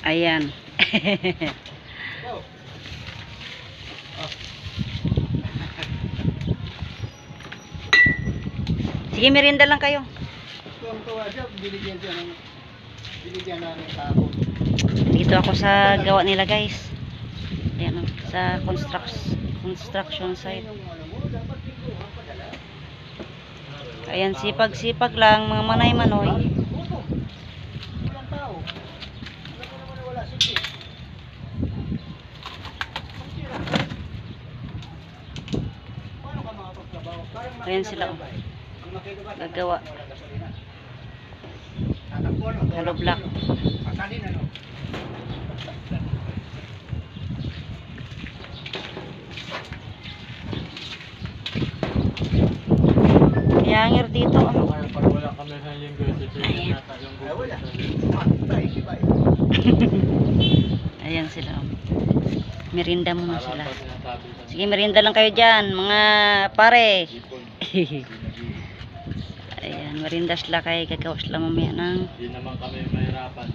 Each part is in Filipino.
Ayan. Sige, merienda lang kayo. Tuwang-tuwa siya, binigyan namin kahapon. Dito ako sa gawa nila, guys. Ayan, sa construction site. Ayan, sipag-sipag lang, mga manay-manoy. Walang tao. Alam mo naman wala sige. Paano ka makapagtrabaho? Ayan sila, oh. Gagawa. Hollow block. Yangir dito. Wala kami sa linggo. Ayan sila. Merinda muna sila. Sige, merinda lang kayo dyan, mga pare. Ayan, merinda sila kayo. Gagawa sila mamaya ng Hindi naman kami mahirapan.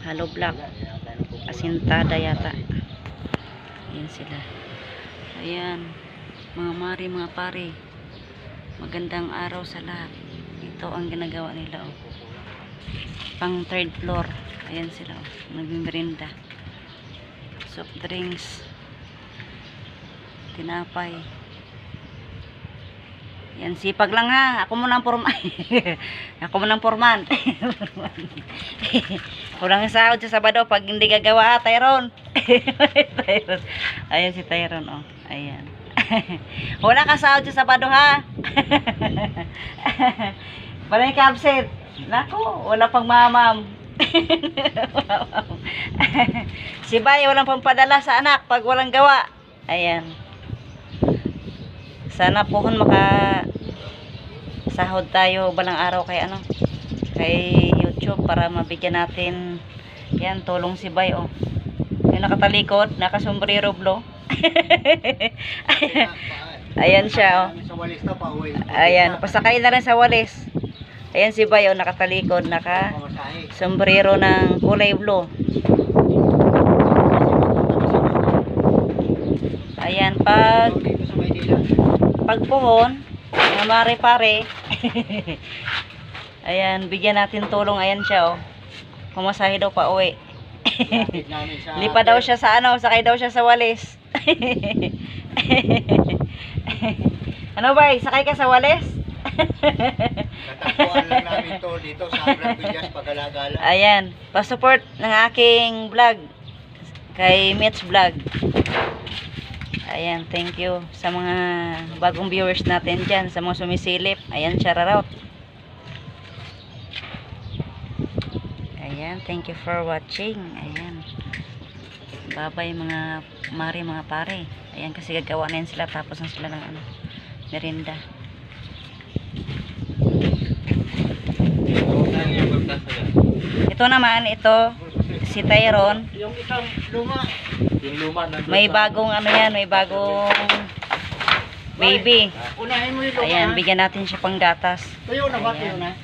hollow block. Asintada yata. Ayan sila. Ayan, mga mari, mga pare. Magandang araw sa lahat. Ito ang ginagawa nila, oh. Pang third floor. Ayan sila, oh. Nagmimerinda. Soft drinks. Tinapay. Yan, sipag lang ha. Ako muna ang forman. Ako muna ang forman. Kulang sahod sa Sabado pag hindi gagawa, Tyrone. Tyrone. Ayan si Tyrone, oh. Ayan. Wala ka sahod sa Sabado ha. Wala ka absent. Nako, wala pang mamam. Si Bay walang pampadala sa anak pag walang gawa. Ayan. Sana pohon maka sahod tayo balang araw kay kay YouTube para mabigyan natin. Yan, tulong si Bay, oh. Yung nakatalikod, nakasombrero blo. Ayan siya, oh. Ayan, pasakay na rin sa walis. Ayan si Bay, oh, nakatalikod, naka sombrero ng kulay blue. Ayan, pag puhon, mga mare-pare. Ayan, bigyan natin tulong. Ayan siya, oh. Kumasahe daw pa uwi. Hindi pa daw siya sa sakay daw siya sa walis. Ano ba, sakay ka sa walis? Natagpuan lang namin to dito sa Villas Pagalagala. Ayan, pa-support ng aking vlog kay Mitch Vlog. Ayan, thank you sa mga bagong viewers natin dyan, sa mga sumisilip. Ayan, shoutout. Ayan, thank you for watching. Ayan. Bye-bye mga mari, mga pare. Ayan, kasi gagawa na yan sila, tapos na sila ng merinda. Ito naman, ito si Tyrone. Yung isang luma. Yung luma May bagong yan, may bagong baby. Unahin mo yung luma. Ayan, bigyan natin siya pang gatas. Tuyo na ba? Ayan. Tuyo na?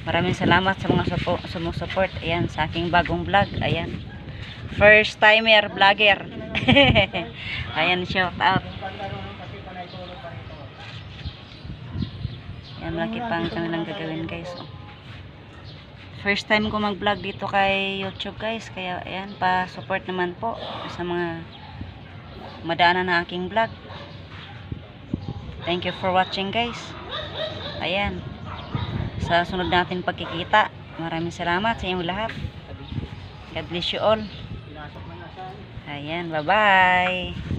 Maraming salamat sa mga sumusupport. Ayan, sa aking bagong vlog. Ayan. First timer vlogger. Ayan, shout out. Ayan, malaki pang kanilang gagawin, guys. Oh. First time ko mag-vlog dito kay YouTube, guys. Kaya, ayan, pa-support naman po sa mga madaanan na aking vlog. Thank you for watching, guys. Ayan. Sa sunod natin pagkikita, maraming salamat sa inyong lahat. God bless you all. Ayan, bye-bye.